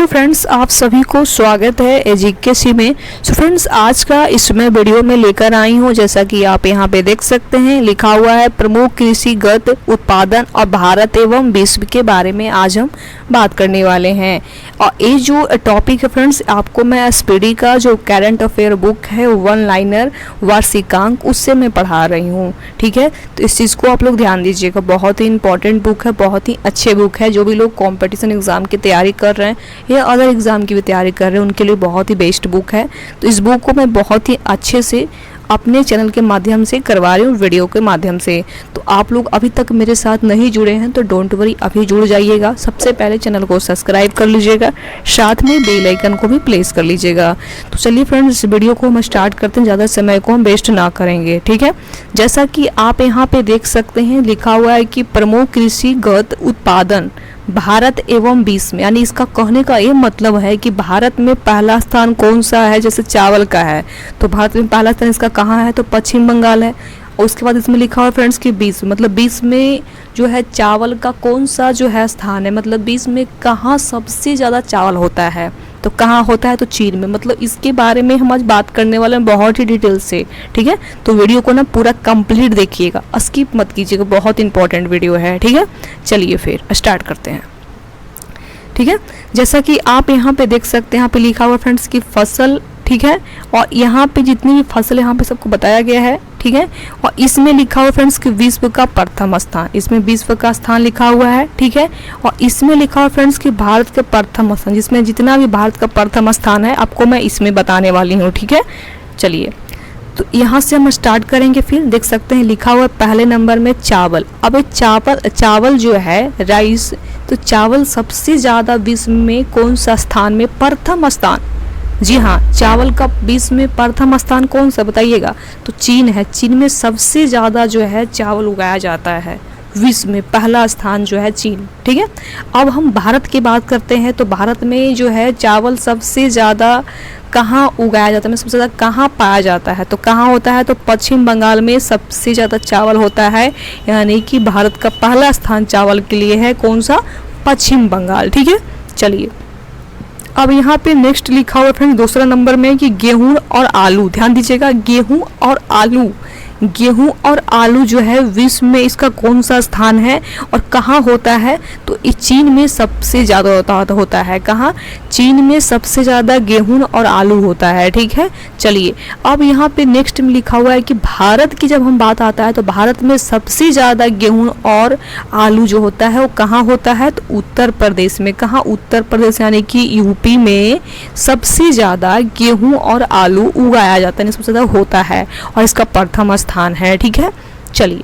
Friends, आप सभी को स्वागत है एजुकेसी में। सो फ्रेंड्स, आज का इसमें वीडियो में लेकर आई हूँ, जैसा कि आप यहाँ पे देख सकते हैं, लिखा हुआ है प्रमुख कृषिगत उत्पादन और भारत एवं विश्व के बारे में आज हम बात करने वाले हैं। और ये जो टॉपिक है फ्रेंड्स, आपको मैं एसपीडी का जो करंट अफेयर बुक है, वन लाइनर वार्षिकांक, उससे मैं पढ़ा रही हूँ। ठीक है, तो इस चीज़ को आप लोग ध्यान दीजिएगा। बहुत ही इंपॉर्टेंट बुक है, बहुत ही अच्छे बुक है। जो भी लोग कॉम्पिटिशन एग्जाम की तैयारी कर रहे हैं या अदर एग्ज़ाम की भी तैयारी कर रहे हैं, उनके लिए बहुत ही बेस्ट बुक है। तो इस बुक को मैं बहुत ही अच्छे से अपने चैनल के माध्यम से करवा रही हूँ, वीडियो के माध्यम से। तो आप लोग अभी तक मेरे साथ नहीं जुड़े हैं तो डोंट वरी, अभी जुड़ जाइएगा। सबसे पहले चैनल को सब्सक्राइब कर लीजिएगा, साथ में बेल आइकन को भी प्लेस कर लीजिएगा। तो चलिए फ्रेंड्स, वीडियो को हम स्टार्ट करते हैं, ज़्यादा समय को हम वेस्ट ना करेंगे। ठीक है, जैसा कि आप यहाँ पे देख सकते हैं, लिखा हुआ है कि प्रमुख कृषिगत उत्पादन भारत एवं विश्व में, यानी इसका कहने का ये मतलब है कि भारत में पहला स्थान कौन सा है। जैसे चावल का है तो भारत में पहला स्थान इसका कहाँ है, तो पश्चिम बंगाल है। और उसके बाद इसमें लिखा हुआ फ्रेंड्स कि विश्व, मतलब विश्व में जो है चावल का कौन सा जो है स्थान है, मतलब विश्व में कहाँ सबसे ज़्यादा चावल होता है, तो कहाँ होता है, तो चीन में। मतलब इसके बारे में हम आज बात करने वाले हैं बहुत ही डिटेल से। ठीक है, तो वीडियो को ना पूरा कंप्लीट देखिएगा, स्किप मत कीजिएगा, बहुत इंपॉर्टेंट वीडियो है। ठीक है, चलिए फिर स्टार्ट करते हैं। ठीक है, जैसा कि आप यहाँ पे देख सकते हैं, यहाँ पे लिखा हुआ फ्रेंड्स की फसल। ठीक है, और यहाँ पे जितनी भी फसल यहाँ पे सबको बताया गया है। ठीक है, और इसमें लिखा हुआ फ्रेंड्स कि विश्व का प्रथम स्थान, इसमें विश्व का स्थान लिखा हुआ है। ठीक है, और इसमें लिखा हुआ फ्रेंड्स कि भारत के प्रथम स्थान, जिसमें जितना भी भारत का प्रथम स्थान है आपको मैं इसमें बताने वाली हूँ। ठीक है, चलिए तो यहाँ से हम स्टार्ट करेंगे। फिर देख सकते हैं लिखा हुआ है पहले नंबर में चावल। अब चावल जो है राइस, तो चावल सबसे ज़्यादा विश्व में कौन सा स्थान में, प्रथम स्थान। जी हाँ, चावल का विश्व में प्रथम स्थान कौन सा बताइएगा, तो चीन है। चीन में सबसे ज़्यादा जो है चावल उगाया जाता है, विश्व में पहला स्थान जो है चीन। ठीक है, अब हम भारत की बात करते हैं, तो भारत में जो है चावल सबसे ज़्यादा कहाँ उगाया जाता है, सबसे ज़्यादा कहाँ पाया जाता है, तो कहाँ होता है, तो पश्चिम बंगाल में सबसे ज़्यादा चावल होता है। यानी कि भारत का पहला स्थान चावल के लिए है कौन सा, पश्चिम बंगाल। ठीक है, चलिए अब यहाँ पे नेक्स्ट लिखा हुआ फ्रेंड दूसरा नंबर में कि गेहूं और आलू। ध्यान दीजिएगा, गेहूं और आलू, गेहूं और आलू जो है विश्व में इसका कौन सा स्थान है और कहाँ होता है, तो ये चीन में सबसे ज़्यादा होता है। कहाँ, चीन में सबसे ज़्यादा गेहूं और आलू होता है। ठीक है, चलिए अब यहाँ पे नेक्स्ट में लिखा हुआ है कि भारत की जब हम बात आता है तो भारत में सबसे ज़्यादा गेहूं और आलू जो होता है वो कहाँ होता है, तो उत्तर प्रदेश में। कहाँ, उत्तर प्रदेश, यानी कि यूपी में सबसे ज़्यादा गेहूं और आलू उगाया जाता है, सबसे ज़्यादा होता है और इसका प्रथम स्थान है। ठीक है, चलिए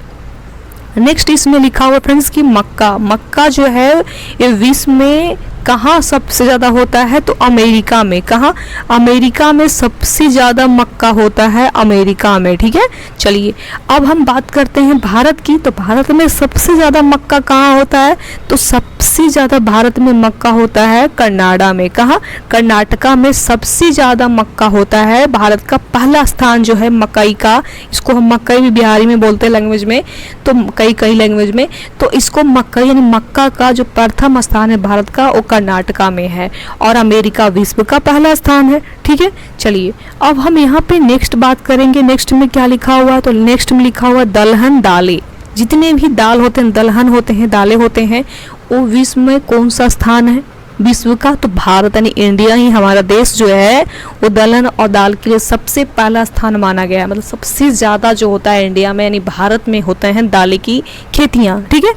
नेक्स्ट इसमें लिखा हुआ फ्रेंड्स कि मक्का जो है ये विश्व में कहाँ सबसे ज़्यादा होता है, तो अमेरिका में। कहाँ, अमेरिका में सबसे ज़्यादा मक्का होता है, अमेरिका में। ठीक है, चलिए अब हम बात करते हैं भारत की, तो भारत में सबसे ज़्यादा मक्का कहाँ होता है, तो सबसे ज़्यादा भारत में मक्का होता है कर्नाटक में। कहाँ, कर्नाटका में सबसे ज़्यादा मक्का होता है। भारत का पहला स्थान जो है मकई का, इसको हम मकई भी बिहारी में बोलते हैं लैंग्वेज में, तो कई लैंग्वेज में, तो इसको मकई यानी मक्का का जो प्रथम स्थान है भारत का वो कर्नाटका में है, और अमेरिका विश्व का पहला स्थान है। ठीक है, चलिए अब हम यहाँ पे नेक्स्ट बात करेंगे। नेक्स्ट में क्या लिखा हुआ है, तो नेक्स्ट में लिखा हुआ है दलहन दालें। जितने भी दाल होते हैं, दलहन होते हैं, दालें होते हैं, वो विश्व में कौन सा स्थान है, विश्व का, तो भारत यानी इंडिया ही, हमारा देश जो है वो दलहन और दाल के लिए सबसे पहला स्थान माना गया है। मतलब सबसे ज़्यादा जो होता है इंडिया में यानी भारत में होते हैं दालें की खेतियाँ। ठीक है,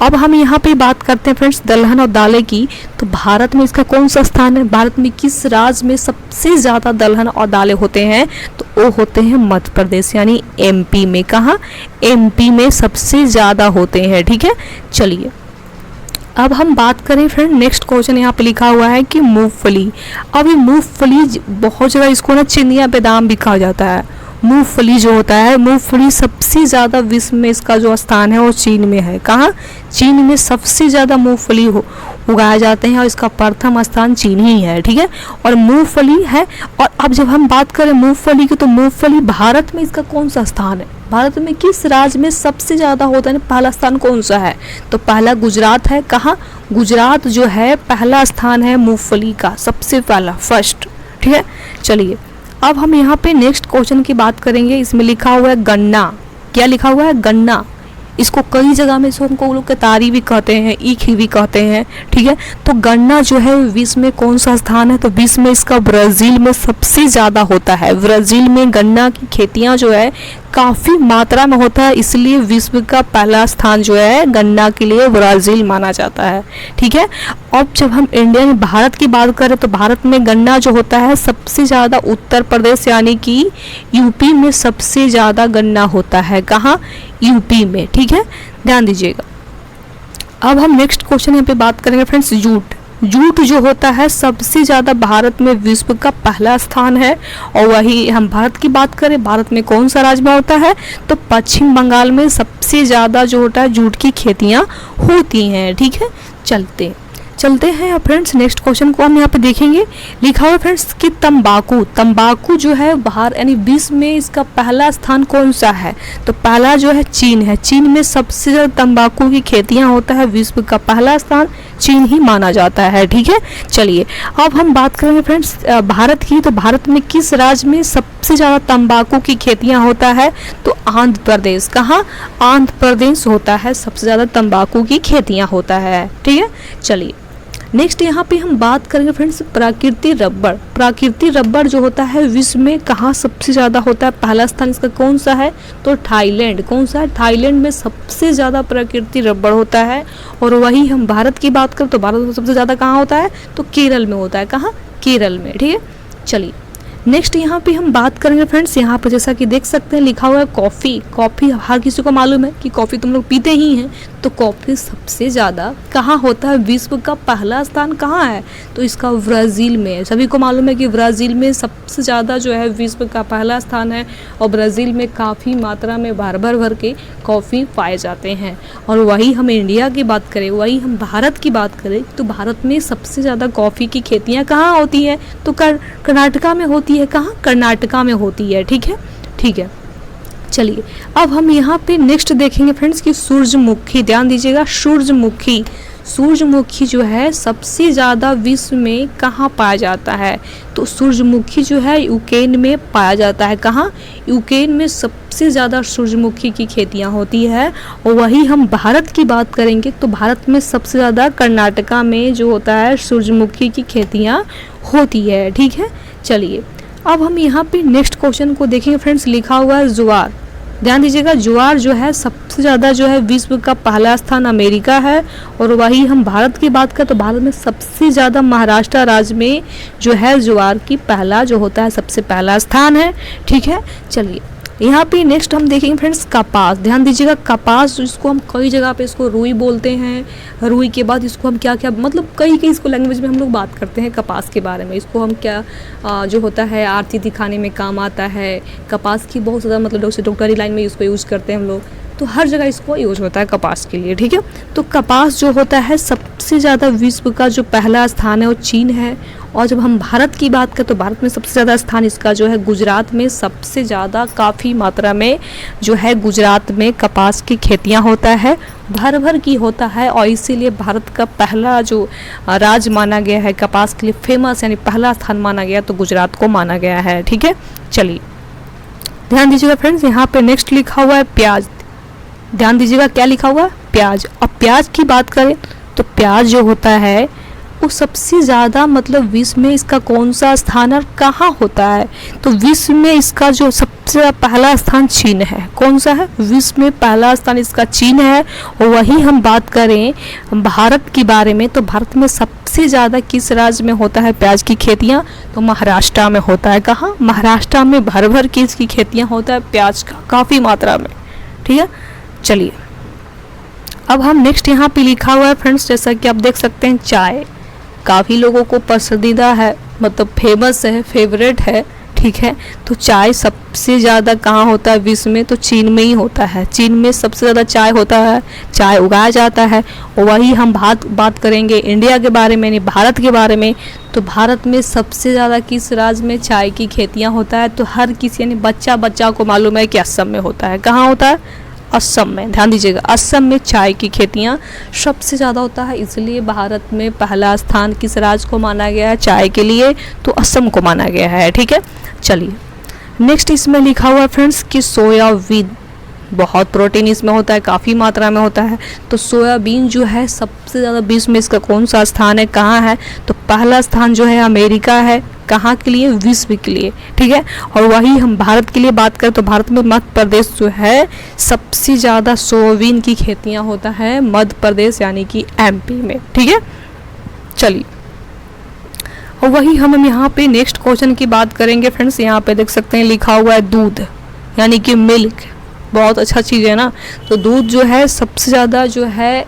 अब हम यहाँ पे बात करते हैं फ्रेंड्स दलहन और दालें की, तो भारत में इसका कौन सा स्थान है, भारत में किस राज्य में सबसे ज़्यादा दलहन और दालें होते हैं, तो वो होते हैं मध्य प्रदेश यानी एमपी में। कहाँ, एमपी में सबसे ज़्यादा होते हैं। ठीक है, चलिए अब हम बात करें फ्रेंड, नेक्स्ट क्वेश्चन यहाँ पे लिखा हुआ है कि मूंगफली। अब ये मूंगफली बहुत जगह इसको ना चिनिया बादाम भी कहा जाता है। मूंगफली जो होता है, मूंगफली सबसे ज़्यादा विश्व में इसका जो स्थान है वो चीन में है। कहाँ, चीन में सबसे ज़्यादा मूंगफली उगाए जाते हैं और इसका प्रथम स्थान चीन ही है। ठीक है, और मूंगफली है। और अब जब हम बात करें मूंगफली की, तो मूंगफली भारत में इसका कौन सा स्थान है, भारत में किस राज्य में सबसे ज़्यादा होता है, पहला स्थान कौन सा है? तो पहला गुजरात है। कहाँ? गुजरात जो है पहला स्थान है मूंगफली का, सबसे पहला, फर्स्ट। ठीक है, चलिए अब हम यहाँ पे नेक्स्ट क्वेश्चन की बात करेंगे। इसमें लिखा हुआ है गन्ना। क्या लिखा हुआ है? गन्ना। इसको कई जगह में इसको हमको लोग कतारी भी कहते हैं, ईख भी कहते हैं। ठीक है, तो गन्ना जो है विश्व में कौन सा स्थान है? तो विश्व में इसका ब्राज़ील में सबसे ज़्यादा होता है। ब्राज़ील में गन्ना की खेतियाँ जो है काफ़ी मात्रा में होता है, इसलिए विश्व का पहला स्थान जो है गन्ना के लिए ब्राज़ील माना जाता है। ठीक है, अब जब हम इंडिया में भारत की बात करें तो भारत में गन्ना जो होता है सबसे ज़्यादा उत्तर प्रदेश यानी कि यूपी में सबसे ज़्यादा गन्ना होता है। कहाँ? यूपी में। ठीक है, ध्यान दीजिएगा। अब हम नेक्स्ट क्वेश्चन यहाँ पे बात करेंगे फ्रेंड्स, जूट। जूट जो होता है सबसे ज़्यादा भारत में विश्व का पहला स्थान है। और वही हम भारत की बात करें, भारत में कौन सा राज्य में होता है? तो पश्चिम बंगाल में सबसे ज़्यादा जो होता है जूट की खेतियाँ होती हैं। ठीक है, चलते हैं फ्रेंड्स नेक्स्ट क्वेश्चन को हम यहाँ पे देखेंगे। लिखा हुआ फ्रेंड्स कि तंबाकू जो है बाहर यानी विश्व में इसका पहला स्थान कौन सा है? तो पहला जो है चीन है। चीन में सबसे ज़्यादा तंबाकू की खेतियाँ होता है, विश्व का पहला स्थान चीन ही माना जाता है। ठीक है, चलिए अब हम बात करेंगे फ्रेंड्स भारत की। तो भारत में किस राज्य में सबसे ज़्यादा तंबाकू की खेतियाँ होता है? तो आंध्र प्रदेश। कहाँ? आंध्र प्रदेश होता है सबसे ज़्यादा तंबाकू की खेतियाँ होता है। ठीक है, चलिए नेक्स्ट यहाँ पे हम बात करेंगे फ्रेंड्स प्राकृतिक रबड़। प्राकृतिक रबड़ जो होता है विश्व में कहाँ सबसे ज़्यादा होता है? पहला स्थान इसका कौन सा है? तो थाईलैंड। कौन सा है? थाईलैंड में सबसे ज़्यादा प्राकृतिक रबड़ होता है। और वही हम भारत की बात करें तो भारत में सबसे ज़्यादा कहाँ होता है? तो केरल में होता है। कहाँ? केरल में। ठीक है, चलिए नेक्स्ट यहाँ पे हम बात करेंगे फ्रेंड्स, यहाँ पे जैसा कि देख सकते हैं लिखा हुआ है कॉफ़ी। हर किसी को मालूम है कि कॉफ़ी तुम लोग पीते ही हैं। तो कॉफ़ी सबसे ज़्यादा कहाँ होता है? विश्व का पहला स्थान कहाँ है? तो इसका ब्राज़ील में है। सभी को मालूम है कि ब्राज़ील में सबसे ज़्यादा जो है विश्व का पहला स्थान है। और ब्राज़ील में काफ़ी मात्रा में भर के कॉफ़ी पाए जाते हैं। और वही हम इंडिया की बात करें, वही हम भारत की बात करें तो भारत में सबसे ज़्यादा कॉफ़ी की खेतियाँ कहाँ होती है? तो कर्नाटका में होती है। कहाँ? कर्नाटका में होती है। ठीक है, चलिए अब हम यहाँ पे नेक्स्ट देखेंगे फ्रेंड्स कि सूरजमुखी। ध्यान दीजिएगा, सूरजमुखी जो है सबसे ज़्यादा विश्व में कहाँ पाया जाता है? तो सूरजमुखी जो है यूक्रेन में पाया जाता है। कहाँ? यूक्रेन में सबसे ज़्यादा सूरजमुखी की खेतियाँ होती है। और वही हम भारत की बात करेंगे तो भारत में सबसे ज़्यादा कर्नाटका में जो होता है सूरजमुखी की खेतियाँ होती है। ठीक है, चलिए अब हम यहाँ पे नेक्स्ट क्वेश्चन को देखेंगे फ्रेंड्स। लिखा हुआ है ज्वार। ध्यान दीजिएगा, ज्वार जो है सबसे ज़्यादा जो है विश्व का पहला स्थान अमेरिका है। और वही हम भारत की बात करें तो भारत में सबसे ज़्यादा महाराष्ट्र राज्य में जो है ज्वार की पहला जो होता है सबसे पहला स्थान है। ठीक है, चलिए यहाँ पे नेक्स्ट हम देखेंगे फ्रेंड्स कपास। ध्यान दीजिएगा, कपास इसको हम कई जगह पे इसको रुई बोलते हैं। रुई के बाद इसको हम क्या मतलब कई इसको लैंग्वेज में हम लोग बात करते हैं कपास के बारे में। इसको हम क्या जो होता है आरती दिखाने में काम आता है। कपास की बहुत ज़्यादा मतलब डॉक्टरी लाइन में इसको यूज़ करते हैं हम लोग, तो हर जगह इसको यूज होता है कपास के लिए। ठीक है, तो कपास जो होता है सबसे ज़्यादा विश्व का जो पहला स्थान है वो चीन है। और जब हम भारत की बात करें तो भारत में सबसे ज़्यादा स्थान इसका जो है गुजरात में सबसे ज़्यादा काफ़ी मात्रा में जो है गुजरात में कपास की खेतियाँ होता है, भर की होता है। और इसीलिए भारत का पहला जो राज्य माना गया है कपास के लिए फेमस यानी पहला स्थान माना गया तो गुजरात को माना गया है। ठीक है, चलिए ध्यान दीजिएगा फ्रेंड्स, यहाँ पे नेक्स्ट लिखा हुआ है प्याज। ध्यान दीजिएगा क्या लिखा हुआ है? प्याज। अब प्याज की बात करें तो प्याज जो होता है वो सबसे ज़्यादा मतलब विश्व में इसका कौन सा स्थान और कहाँ होता है? तो विश्व में इसका जो सबसे पहला स्थान चीन है। कौन सा है? विश्व में पहला स्थान इसका चीन है। और वही हम बात करें भारत के बारे में तो भारत में सबसे ज़्यादा किस राज्य में होता है प्याज की खेतियाँ? तो महाराष्ट्र में होता है। कहाँ? महाराष्ट्र में भर के इसकी खेतियाँ होता है प्याज का काफ़ी मात्रा में। ठीक है, चलिए अब हम नेक्स्ट यहाँ पे लिखा हुआ है फ्रेंड्स, जैसा कि आप देख सकते हैं चाय काफ़ी लोगों को पसंदीदा है, मतलब फेमस है, फेवरेट है। ठीक है। तो चाय सबसे ज़्यादा कहाँ होता है विश्व में? तो चीन में ही होता है। चीन में सबसे ज़्यादा चाय होता है, चाय उगाया जाता है। वही हम बात करेंगे इंडिया के बारे में, नहीं भारत के बारे में। तो भारत में सबसे ज़्यादा किस राज्य में चाय की खेतियाँ होता है? तो हर किसी यानी बच्चा को मालूम है कि असम में होता है। कहाँ होता है? असम में। ध्यान दीजिएगा, असम में चाय की खेतियाँ सबसे ज़्यादा होता है, इसलिए भारत में पहला स्थान किस राज्य को माना गया है चाय के लिए? तो असम को माना गया है। ठीक है, चलिए नेक्स्ट इसमें लिखा हुआ है फ्रेंड्स कि सोयाबीन, बहुत प्रोटीन इसमें होता है, काफ़ी मात्रा में होता है। तो सोयाबीन जो है सबसे ज़्यादा विश्व में इसका कौन सा स्थान है, कहाँ है? तो पहला स्थान जो है अमेरिका है। कहाँ के लिए? विश्व के लिए। ठीक है, और वही हम भारत के लिए बात करें तो भारत में मध्य प्रदेश जो है सबसे ज़्यादा सोयाबीन की खेतियाँ होता है, मध्य प्रदेश यानी कि एमपी में। ठीक है, चलिए और वही हम यहाँ पे नेक्स्ट क्वेश्चन की बात करेंगे फ्रेंड्स। यहाँ पे देख सकते हैं लिखा हुआ है दूध यानी कि मिल्क, बहुत अच्छा चीज़ है ना। तो दूध जो है सबसे ज़्यादा जो है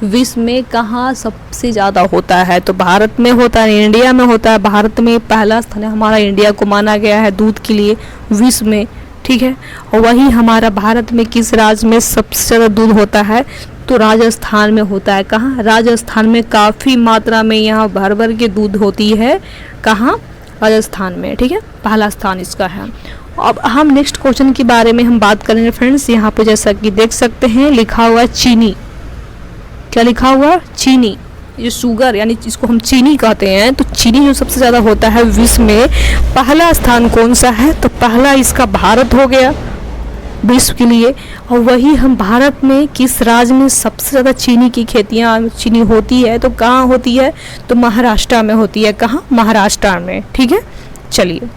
विश्व में कहाँ सबसे ज़्यादा होता है? तो भारत में होता है, इंडिया में होता है। भारत में पहला स्थान है हमारा, इंडिया को माना गया है दूध के लिए विश्व में। ठीक है, और वही हमारा भारत में किस राज्य में सबसे ज़्यादा दूध होता है? तो राजस्थान में होता है। कहाँ? राजस्थान में काफ़ी मात्रा में यहाँ भर के दूध होती है। कहाँ? राजस्थान में। ठीक है, पहला स्थान इसका है। अब हम नेक्स्ट क्वेश्चन के बारे में हम बात करेंगे फ्रेंड्स। यहाँ पे जैसा कि देख सकते हैं लिखा हुआ है चीनी। क्या लिखा हुआ? चीनी, ये शुगर यानी जिसको हम चीनी कहते हैं। तो चीनी जो सबसे ज़्यादा होता है विश्व में, पहला स्थान कौन सा है? तो पहला इसका भारत हो गया विश्व के लिए। और वही हम भारत में किस राज्य में सबसे ज़्यादा चीनी की खेतियाँ चीनी होती है? तो कहाँ होती है? तो महाराष्ट्र में होती है। कहाँ? महाराष्ट्र में। ठीक है, चलिए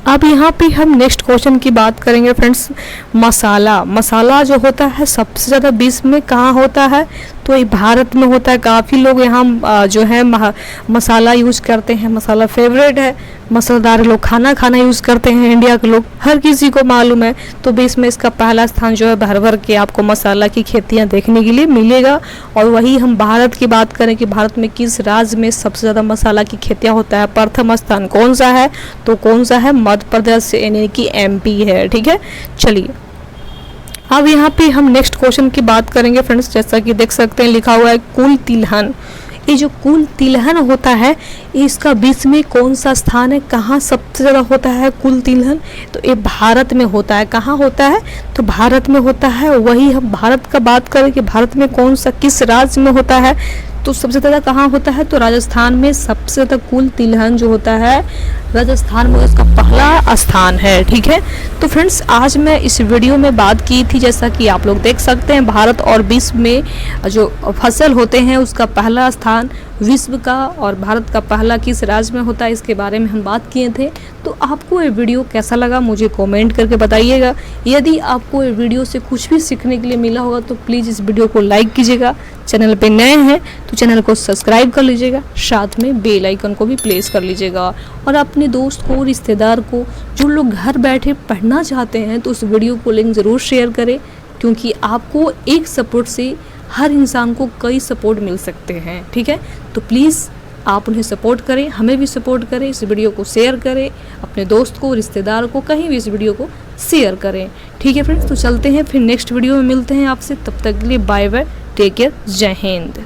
अब यहाँ पे हम नेक्स्ट क्वेश्चन की बात करेंगे फ्रेंड्स। मसाला जो होता है सबसे ज़्यादा विश्व में कहाँ होता है? तो ये भारत में होता है। काफ़ी लोग यहाँ जो है मसाला यूज करते हैं, मसाला फेवरेट है, मसालेदार लोग खाना यूज़ करते हैं इंडिया के लोग, हर किसी को मालूम है। तो विश्व में इसका पहला स्थान जो है भर के आपको मसाला की खेतियाँ देखने के लिए मिलेगा। और वही हम भारत की बात करें कि भारत में किस राज्य में सबसे ज़्यादा मसाला की खेतियाँ होता है? प्रथम स्थान कौन सा है? तो कौन सा है? मध्य प्रदेश यानी कि एमपी है। ठीक है, चलिए अब यहाँ पे हम नेक्स्ट क्वेश्चन की बात करेंगे फ्रेंड्स। जैसा कि देख सकते हैं लिखा हुआ है कुल तिलहन। ये जो कुल तिलहन होता है इसका विश्व में कौन सा स्थान है? कहाँ सबसे ज़्यादा होता है कुल तिलहन? तो ये भारत में होता है। कहाँ होता है? तो भारत में होता है। वही हम भारत का बात करें कि भारत में कौन सा किस राज्य में होता है? तो सबसे ज़्यादा कहाँ होता है? तो राजस्थान में सबसे ज़्यादा कुल तिलहन जो होता है राजस्थान में उसका पहला स्थान है। ठीक है, तो फ्रेंड्स आज मैं इस वीडियो में बात की थी, जैसा कि आप लोग देख सकते हैं भारत और विश्व में जो फसल होते हैं उसका पहला स्थान विश्व का और भारत का पहला किस राज्य में होता है इसके बारे में हम बात किए थे। तो आपको ये वीडियो कैसा लगा मुझे कमेंट करके बताइएगा। यदि आपको ये वीडियो से कुछ भी सीखने के लिए मिला होगा तो प्लीज़ इस वीडियो को लाइक कीजिएगा। चैनल पे नए हैं तो चैनल को सब्सक्राइब कर लीजिएगा, साथ में बेल आइकन को भी प्रेस कर लीजिएगा। और अपने दोस्त को, रिश्तेदार को, जो लोग घर बैठे पढ़ना चाहते हैं तो उस वीडियो को लिंक ज़रूर शेयर करें, क्योंकि आपको एक सपोर्ट से हर इंसान को कई सपोर्ट मिल सकते हैं। ठीक है, तो प्लीज़ आप उन्हें सपोर्ट करें, हमें भी सपोर्ट करें, इस वीडियो को शेयर करें, अपने दोस्त को, रिश्तेदार को, कहीं भी इस वीडियो को शेयर करें। ठीक है फ्रेंड्स, तो चलते हैं फिर नेक्स्ट वीडियो में मिलते हैं आपसे। तब तक के लिए बाय बाय, टेक केयर, जय हिंद।